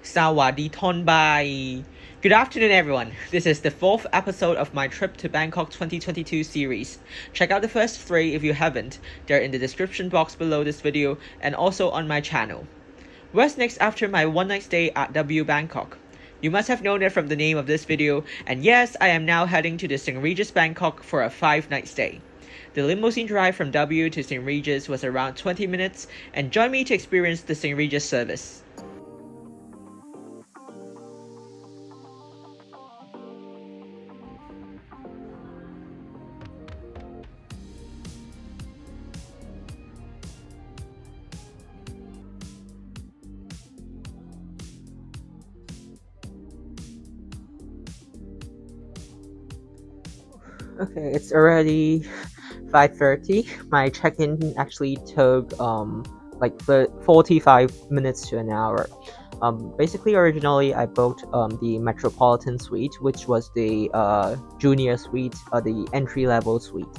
Sawadee Tonbai. Good afternoon, everyone. This is the 4th episode of my Trip to Bangkok 2022 series. Check out the first 3 if you haven't. They're in the description box below this video and also on my channel. What's next after my one-night stay at W Bangkok? You must have known it from the name of this video, and yes, I am now heading to the St. Regis Bangkok for a 5-night stay. The limousine drive from W to St. Regis was around 20 minutes, and join me to experience the St. Regis service. Okay, it's already 5:30. My check-in actually took like 45 minutes to an hour. Basically, originally I booked the Metropolitan Suite, which was the junior suite, the entry-level suite.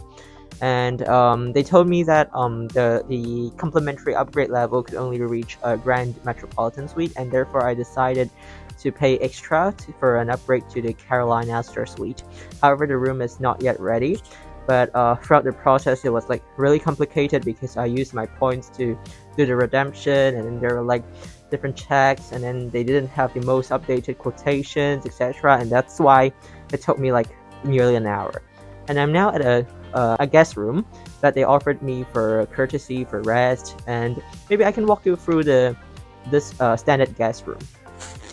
And they told me that the complimentary upgrade level could only reach a Grand Metropolitan Suite, and therefore I decided to pay extra for an upgrade to the Caroline Astor Suite. However, the room is not yet ready, but throughout the process it was like really complicated because I used my points to do the redemption, and then there were like different checks, and then they didn't have the most updated quotations, etc., and that's why it took me like nearly an hour. And I'm now at a guest room that they offered me for courtesy for rest, and maybe I can walk you through this standard guest room.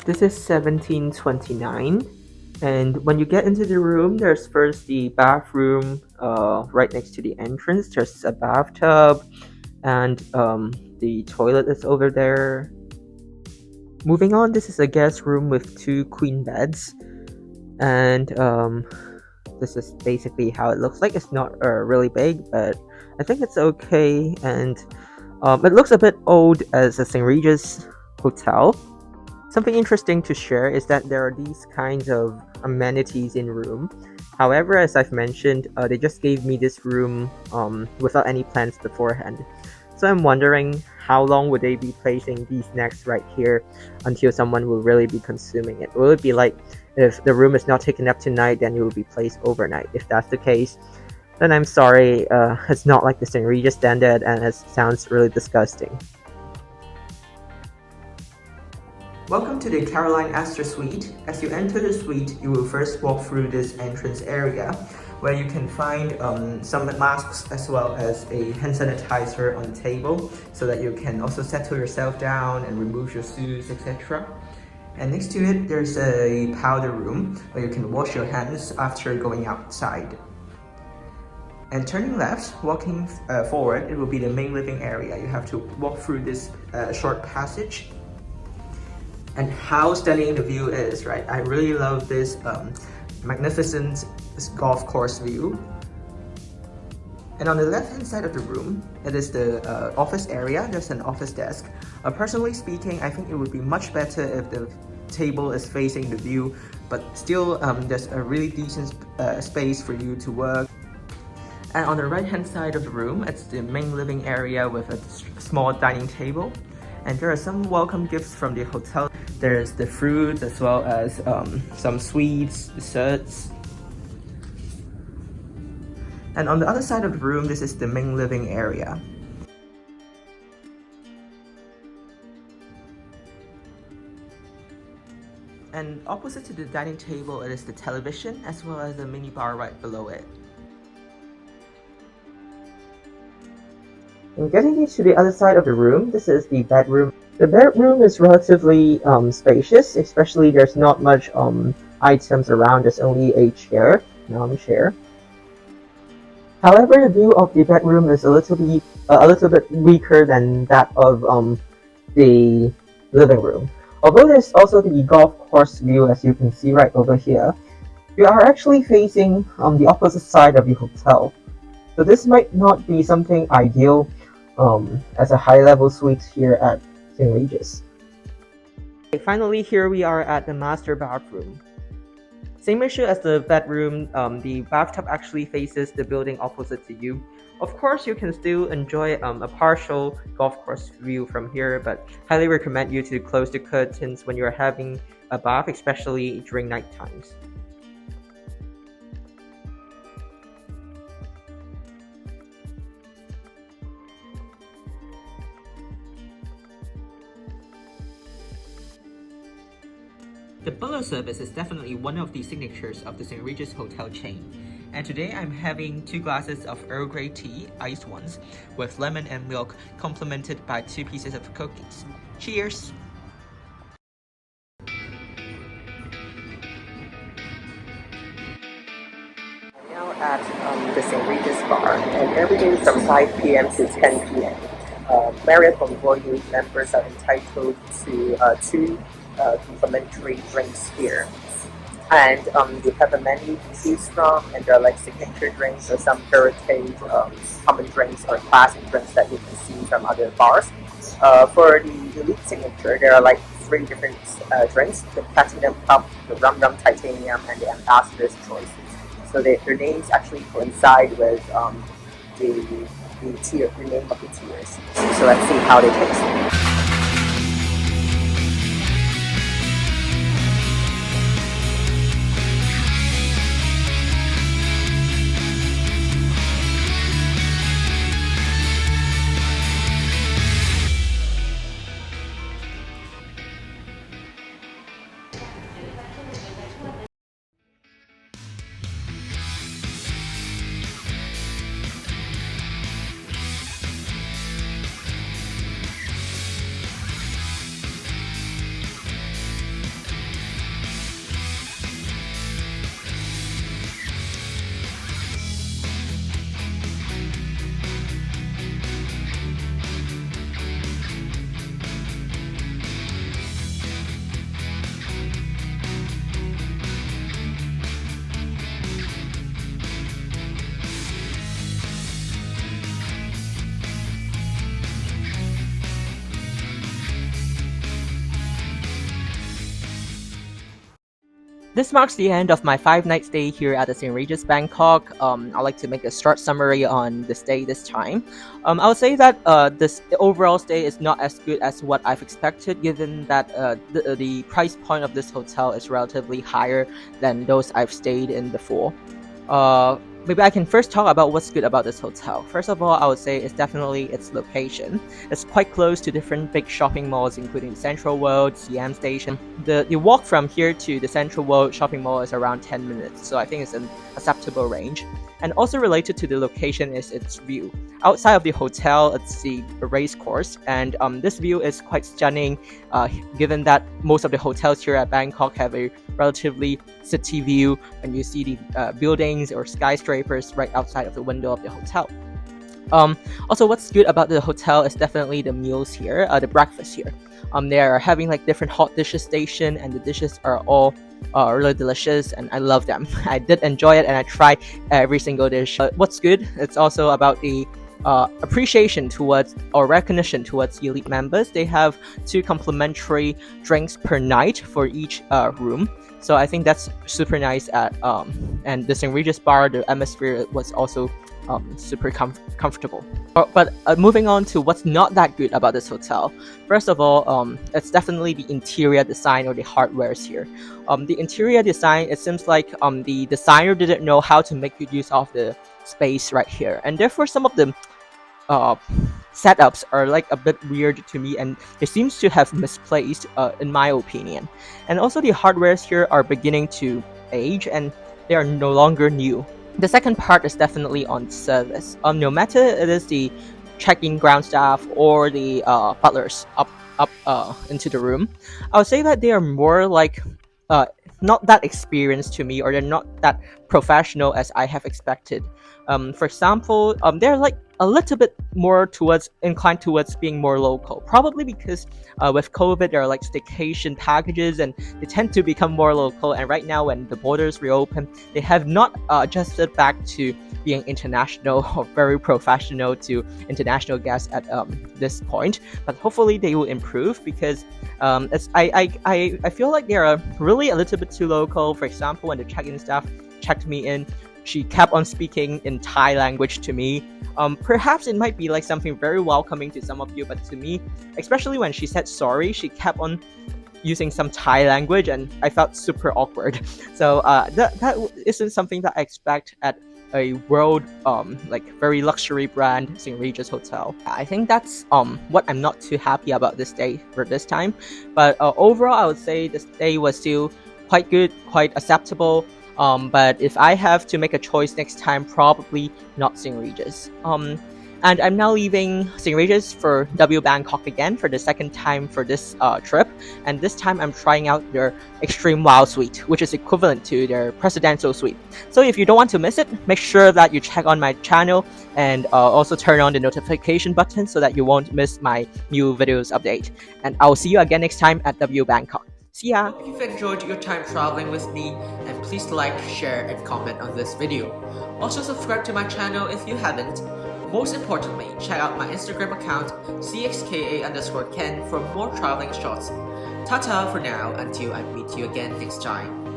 This is 1729, and when you get into the room, there's first the bathroom right next to the entrance. There's a bathtub, and the toilet is over there. Moving on, this is a guest room with 2 queen beds, and this is basically how it looks like. It's not really big, but I think it's okay, and it looks a bit old as a St. Regis hotel. Something interesting to share is that there are these kinds of amenities in room. However, as I've mentioned, they just gave me this room without any plans beforehand. So I'm wondering how long would they be placing these snacks right here until someone will really be consuming it. Will it be like if the room is not taken up tonight, then it will be placed overnight? If that's the case, then I'm sorry, it's not like the St. Regis standard, and it sounds really disgusting. Welcome to the Caroline Astor Suite. As you enter the suite, you will first walk through this entrance area where you can find some masks as well as a hand sanitizer on the table so that you can also settle yourself down and remove your shoes, etc. And next to it, there's a powder room where you can wash your hands after going outside. And turning left, walking forward, it will be the main living area. You have to walk through this short passage. And how stunning the view is, right? I really love this magnificent golf course view. And on the left hand side of the room, it is the office area. There's an office desk. Personally speaking, I think it would be much better if the table is facing the view, but still there's a really decent space for you to work. And on the right hand side of the room, it's the main living area with a small dining table. And there are some welcome gifts from the hotel. There's the fruits as well as some sweets, desserts. And on the other side of the room, this is the main living area. And opposite to the dining table, it is the television as well as the mini bar right below it. And getting to the other side of the room, this is the bedroom. The bedroom is relatively spacious, especially there's not much items around. There's only a chair, an armchair. However, the view of the bedroom is a little bit weaker than that of the living room. Although there's also the golf course view, as you can see right over here, you are actually facing the opposite side of the hotel. So this might not be something ideal as a high-level suite here at St. Regis. Okay, finally, here we are at the master bathroom. Same issue as the bedroom, the bathtub actually faces the building opposite to you. Of course, you can still enjoy a partial golf course view from here, but highly recommend you to close the curtains when you're having a bath, especially during night times. The butler service is definitely one of the signatures of the St. Regis Hotel chain. And today I'm having 2 glasses of Earl Grey tea, iced ones, with lemon and milk, complemented by 2 pieces of cookies. Cheers! Now at the St. Regis bar, and every day from 5 p.m. to 10 p.m. Marriott Bonvoy members are entitled to 2 complimentary drinks here. And you have a menu to choose from, and there are like signature drinks or some heritage common drinks or classic drinks that you can see from other bars. For the elite signature, there are like 3 different drinks: the Platinum Cup, the Rum Rum Titanium, and the Ambassador's Choice. So their names actually coincide with the name of the tiers. So let's see how they taste. This marks the end of my 5-night stay here at the St. Regis Bangkok. I'd like to make a short summary on the stay this time. I would say that the overall stay is not as good as what I've expected, given that the price point of this hotel is relatively higher than those I've stayed in before. Maybe I can first talk about what's good about this hotel. First of all, I would say it's definitely its location. It's quite close to different big shopping malls, including Central World, Siam Station. The walk from here to the Central World shopping mall is around 10 minutes, so I think it's an acceptable range. And also related to the location is its view. Outside of the hotel, it's the race course, and this view is quite stunning, given that most of the hotels here at Bangkok have a relatively city view, and you see the buildings or skyscrapers right outside of the window of the hotel. Also, what's good about the hotel is definitely the meals here, the breakfast here. They are having like different hot dishes station, and the dishes are all really delicious, and I love them. I did enjoy it, and I tried every single dish. What's good, it's also about the appreciation towards or recognition towards elite members. They have 2 complimentary drinks per night for each room. So I think that's super nice and the St. Regis bar, the atmosphere was also super comfortable. But moving on to what's not that good about this hotel. First of all, it's definitely the interior design or the hardwares here. The interior design, it seems like the designer didn't know how to make good use of the space right here, and therefore some of the setups are like a bit weird to me, and it seems to have misplaced in my opinion. And also the hardwares here are beginning to age, and they are no longer new. The second part is definitely on service. No matter it is the check-in ground staff or the butlers up into the room, I would say that they are more like not that experienced to me, or they're not that professional as I have expected. For example, they're like a little bit more inclined towards being more local, probably because with COVID there are like staycation packages, and they tend to become more local. And right now, when the borders reopen, they have not adjusted back to being international or very professional to international guests at this point. But hopefully they will improve, because I feel like they are really a little bit too local. For example, when the check-in staff checked me in, she kept on speaking in Thai language to me. Perhaps it might be like something very welcoming to some of you, but to me, especially when she said sorry, she kept on using some Thai language, and I felt super awkward. So that isn't something that I expect at a world like very luxury brand, St. Regis Hotel. I think that's what I'm not too happy about this day for this time. But overall, I would say this day was still quite good, quite acceptable. But if I have to make a choice next time, probably not St. Regis. And I'm now leaving St. Regis for W Bangkok again for the second time for this trip. And this time I'm trying out their Extreme Wow Suite, which is equivalent to their Presidential Suite. So if you don't want to miss it, make sure that you check on my channel and also turn on the notification button so that you won't miss my new videos update. And I'll see you again next time at W Bangkok. See ya! If you've enjoyed your time traveling with me, and please like, share, and comment on this video. Also subscribe to my channel if you haven't. Most importantly, check out my Instagram account cxka_ken for more traveling shots. Ta-ta for now until I meet you again next time.